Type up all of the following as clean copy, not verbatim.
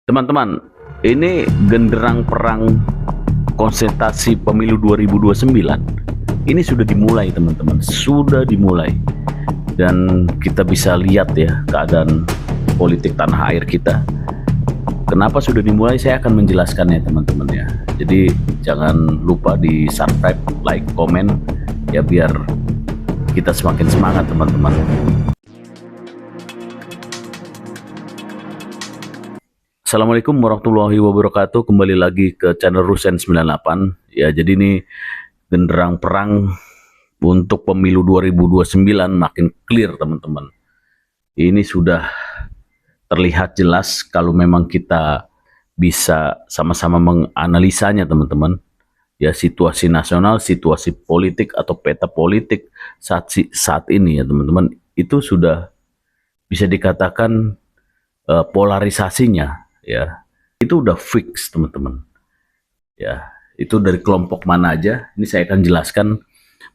Teman-teman, ini genderang perang konsentrasi pemilu 2029. Ini sudah dimulai, teman-teman. Sudah dimulai. Dan kita bisa lihat ya keadaan politik tanah air kita. Kenapa sudah dimulai? Saya akan menjelaskannya, teman-teman ya. Jadi jangan lupa di subscribe, like, komen ya biar kita semakin semangat, teman-teman. Assalamualaikum warahmatullahi wabarakatuh. Kembali lagi ke channel Rusen 98. Ya, jadi ini genderang perang untuk pemilu 2029 makin clear, teman-teman. Ini sudah terlihat jelas kalau memang kita bisa sama-sama menganalisanya, teman-teman. Ya, situasi nasional, situasi politik atau peta politik saat ini ya, teman-teman, itu sudah bisa dikatakan polarisasinya ya itu udah fix, teman-teman. Ya, itu dari kelompok mana aja ini saya akan jelaskan.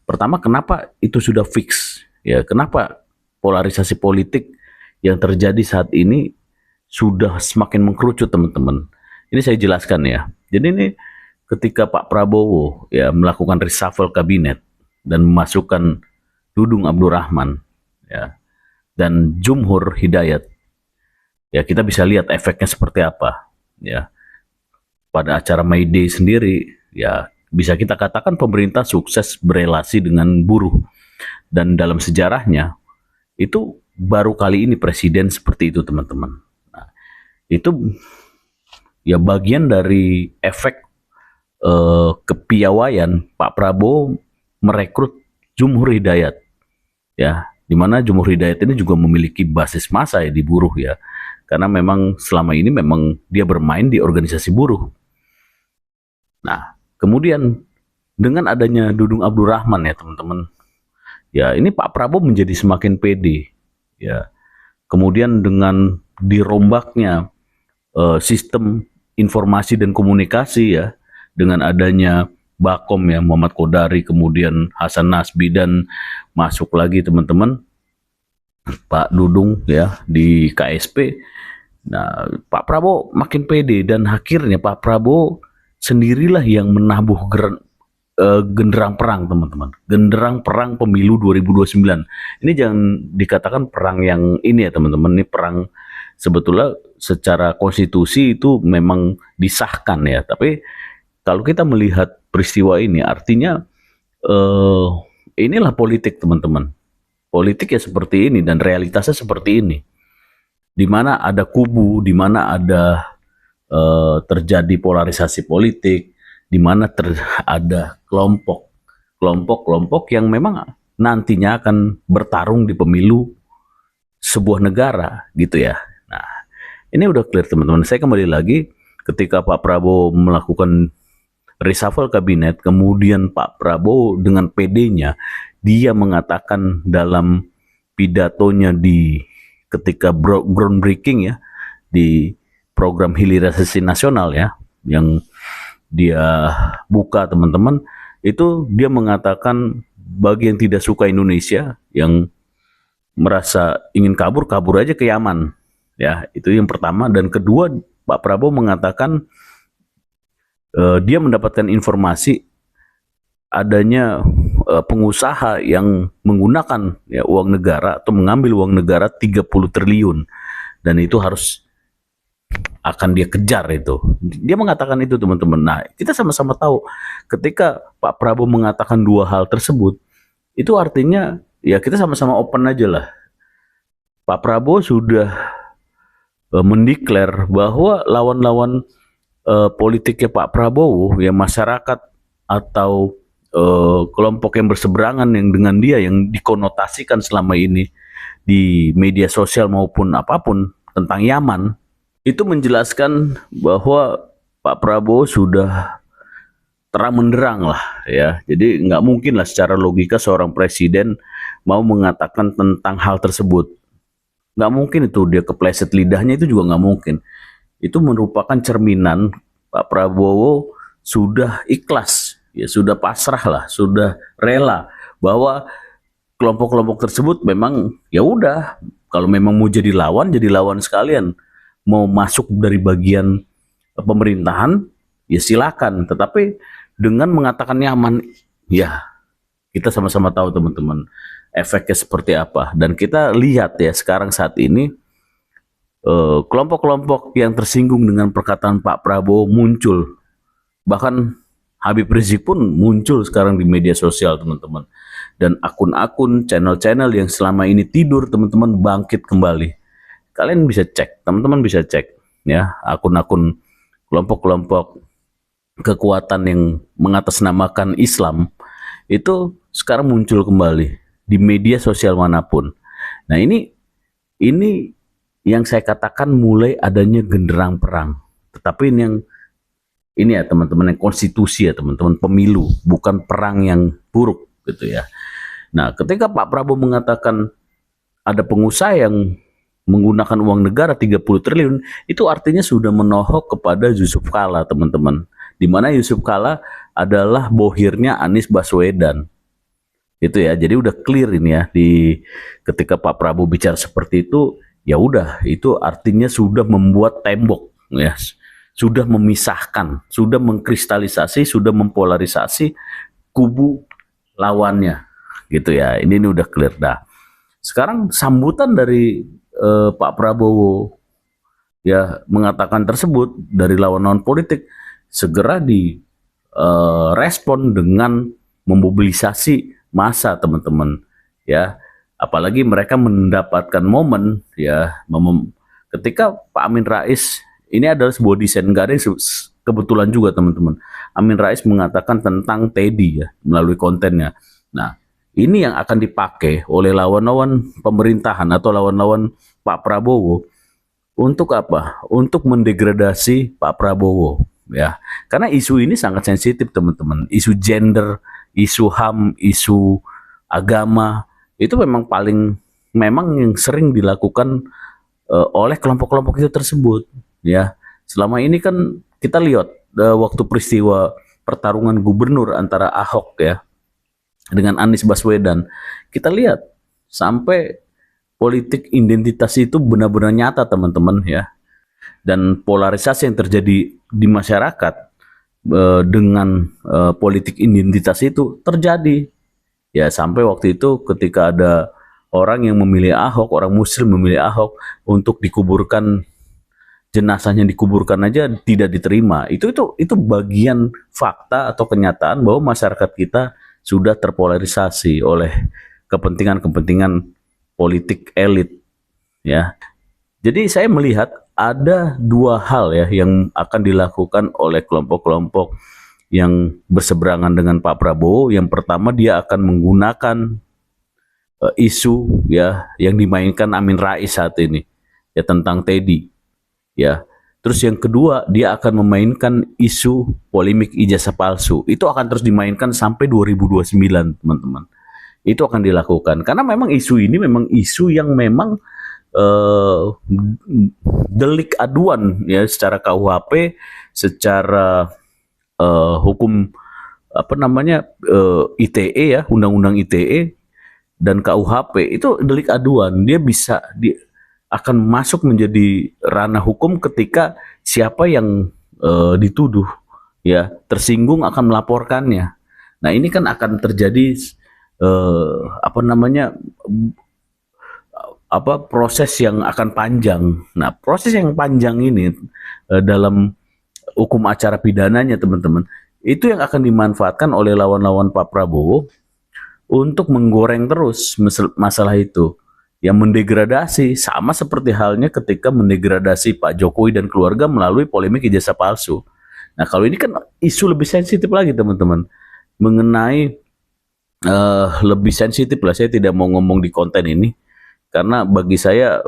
Pertama, kenapa itu sudah fix ya, kenapa polarisasi politik yang terjadi saat ini sudah semakin mengkerucut, teman-teman. Ini saya jelaskan ya. Jadi ini ketika Pak Prabowo ya melakukan reshuffle kabinet dan memasukkan Dudung Abdurrahman ya dan Jumhur Hidayat, ya kita bisa lihat efeknya seperti apa ya. Pada acara May Day sendiri ya bisa kita katakan pemerintah sukses berelasi dengan buruh, dan dalam sejarahnya itu baru kali ini presiden seperti itu, teman-teman. Nah, itu ya bagian dari efek kepiawaian Pak Prabowo merekrut Jumhur Hidayat ya, dimana Jumhur Hidayat ini juga memiliki basis massa ya di buruh ya, karena memang selama ini memang dia bermain di organisasi buruh. Nah, kemudian dengan adanya Dudung Abdurrahman ya, teman-teman, ya ini Pak Prabowo menjadi semakin pede ya. Kemudian dengan dirombaknya sistem informasi dan komunikasi ya, dengan adanya Bakom ya, Muhammad Kodari, kemudian Hasan Nasbi, dan masuk lagi, teman-teman, Pak Dudung ya di KSP. Nah, Pak Prabowo makin pede dan akhirnya Pak Prabowo sendirilah yang menabuh genderang perang, teman-teman. Genderang perang pemilu 2029. Ini jangan dikatakan perang yang ini ya, teman-teman. Ini perang sebetulnya secara konstitusi itu memang disahkan ya. Tapi kalau kita melihat peristiwa ini, artinya inilah politik, teman-teman. Politik ya seperti ini dan realitasnya seperti ini. Di mana ada kubu, di mana ada terjadi polarisasi politik, di mana ada kelompok-kelompok yang memang nantinya akan bertarung di pemilu sebuah negara gitu ya. Nah, ini udah clear, teman-teman. Saya kembali lagi ketika Pak Prabowo melakukan reshuffle kabinet, kemudian Pak Prabowo dengan PD-nya dia mengatakan dalam pidatonya di ketika groundbreaking ya di program hilirisasi nasional ya yang dia buka, teman-teman, itu dia mengatakan bagi yang tidak suka Indonesia, yang merasa ingin kabur aja ke Yaman ya. Itu yang pertama. Dan kedua, Pak Prabowo mengatakan dia mendapatkan informasi adanya pengusaha yang menggunakan ya uang negara atau mengambil uang negara 30 triliun, dan itu harus akan dia kejar itu. Dia mengatakan itu, teman-teman. Nah, kita sama-sama tahu ketika Pak Prabowo mengatakan dua hal tersebut, itu artinya ya kita sama-sama open aja lah. Pak Prabowo sudah mendeklar bahwa lawan-lawan politiknya Pak Prabowo ya, masyarakat atau kelompok yang berseberangan yang dengan dia, yang dikonotasikan selama ini di media sosial maupun apapun tentang Yaman, itu menjelaskan bahwa Pak Prabowo sudah terang menderang lah ya. Jadi nggak mungkin lah secara logika seorang presiden mau mengatakan tentang hal tersebut. Nggak mungkin itu, dia kepleset lidahnya itu juga nggak mungkin. Itu merupakan cerminan Pak Prabowo sudah ikhlas ya, sudah pasrah lah, sudah rela bahwa kelompok-kelompok tersebut memang ya udah, kalau memang mau jadi lawan sekalian, mau masuk dari bagian pemerintahan, ya silakan. Tetapi dengan mengatakan nyaman, ya kita sama-sama tahu teman-teman efeknya seperti apa. Dan kita lihat ya sekarang saat ini kelompok-kelompok yang tersinggung dengan perkataan Pak Prabowo muncul. Bahkan Habib Rizik pun muncul sekarang di media sosial teman-teman. Dan akun-akun, channel-channel yang selama ini tidur teman-teman bangkit kembali. Kalian bisa cek, teman-teman bisa cek ya akun-akun kelompok-kelompok kekuatan yang mengatasnamakan Islam itu sekarang muncul kembali di media sosial manapun. Nah ini yang saya katakan mulai adanya genderang perang. Tetapi ini ya teman-teman yang konstitusi ya teman-teman, pemilu bukan perang yang buruk gitu ya. Nah ketika Pak Prabowo mengatakan ada pengusaha yang menggunakan uang negara 30 triliun, itu artinya sudah menohok kepada Yusuf Kala teman-teman. Di mana Yusuf Kala adalah bohirnya Anies Baswedan. Itu ya, jadi udah clear ini ya ketika Pak Prabowo bicara seperti itu, ya udah itu artinya sudah membuat tembok ya. Sudah memisahkan, sudah mengkristalisasi, sudah mempolarisasi kubu lawannya. Gitu ya. Ini udah clear dah. Sekarang sambutan dari Pak Prabowo ya mengatakan tersebut dari lawan-lawan politik segera direspon dengan memobilisasi massa teman-teman ya, apalagi mereka mendapatkan momen ya ketika Pak Amin Rais, ini adalah sebuah desain garing kebetulan juga teman-teman, Amin Rais mengatakan tentang Teddy ya melalui kontennya. Nah ini yang akan dipakai oleh lawan-lawan pemerintahan atau lawan-lawan Pak Prabowo untuk apa? Untuk mendegradasi Pak Prabowo ya. Karena isu ini sangat sensitif teman-teman. Isu gender, isu HAM, isu agama itu memang yang sering dilakukan oleh kelompok-kelompok itu tersebut ya. Selama ini kan kita lihat waktu peristiwa pertarungan gubernur antara Ahok ya dengan Anies Baswedan, kita lihat sampai politik identitas itu benar-benar nyata teman-teman ya. Dan polarisasi yang terjadi di masyarakat dengan politik identitas itu terjadi. Ya sampai waktu itu ketika ada orang yang memilih Ahok, orang Muslim memilih Ahok untuk dikuburkan, jenazahnya dikuburkan aja tidak diterima. Itu bagian fakta atau kenyataan bahwa masyarakat kita sudah terpolarisasi oleh kepentingan-kepentingan politik elit ya. Jadi saya melihat ada dua hal ya yang akan dilakukan oleh kelompok-kelompok yang berseberangan dengan Pak Prabowo. Yang pertama, dia akan menggunakan isu ya yang dimainkan Amin Rais saat ini ya tentang Teddy ya. Terus yang kedua, dia akan memainkan isu polemik ijazah palsu. Itu akan terus dimainkan sampai 2029 teman-teman. Itu akan dilakukan karena memang isu ini memang isu yang memang delik aduan ya secara KUHP, secara hukum apa namanya ITE ya, undang-undang ITE dan KUHP itu delik aduan. Dia akan masuk menjadi ranah hukum ketika siapa yang dituduh ya tersinggung akan melaporkannya. Nah ini kan akan terjadi proses yang akan panjang. Nah proses yang panjang ini dalam hukum acara pidananya teman-teman, itu yang akan dimanfaatkan oleh lawan-lawan Pak Prabowo untuk menggoreng terus masalah itu. Yang mendegradasi, sama seperti halnya ketika mendegradasi Pak Jokowi dan keluarga melalui polemik ijazah palsu. Nah kalau ini kan isu lebih sensitif lagi teman-teman, mengenai lebih sensitif lah. Saya tidak mau ngomong di konten ini karena bagi saya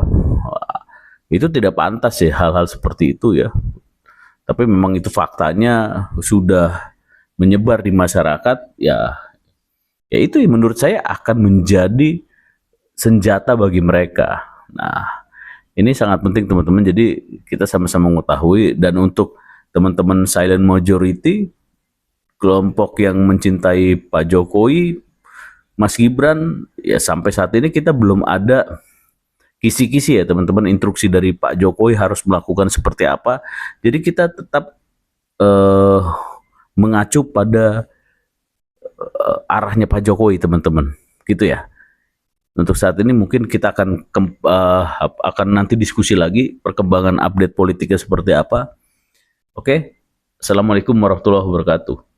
itu tidak pantas ya hal-hal seperti itu ya. Tapi memang itu faktanya sudah menyebar di masyarakat ya. Ya itu menurut saya akan menjadi senjata bagi mereka. Nah, ini sangat penting teman-teman. Jadi kita sama-sama mengetahui, dan untuk teman-teman silent majority, kelompok yang mencintai Pak Jokowi, Mas Gibran, ya sampai saat ini kita belum ada kisi-kisi ya teman-teman, instruksi dari Pak Jokowi harus melakukan seperti apa. Jadi kita tetap mengacu pada arahnya Pak Jokowi teman-teman, gitu ya. Untuk saat ini mungkin kita akan nanti diskusi lagi perkembangan update politiknya seperti apa. Oke, Assalamualaikum warahmatullahi wabarakatuh.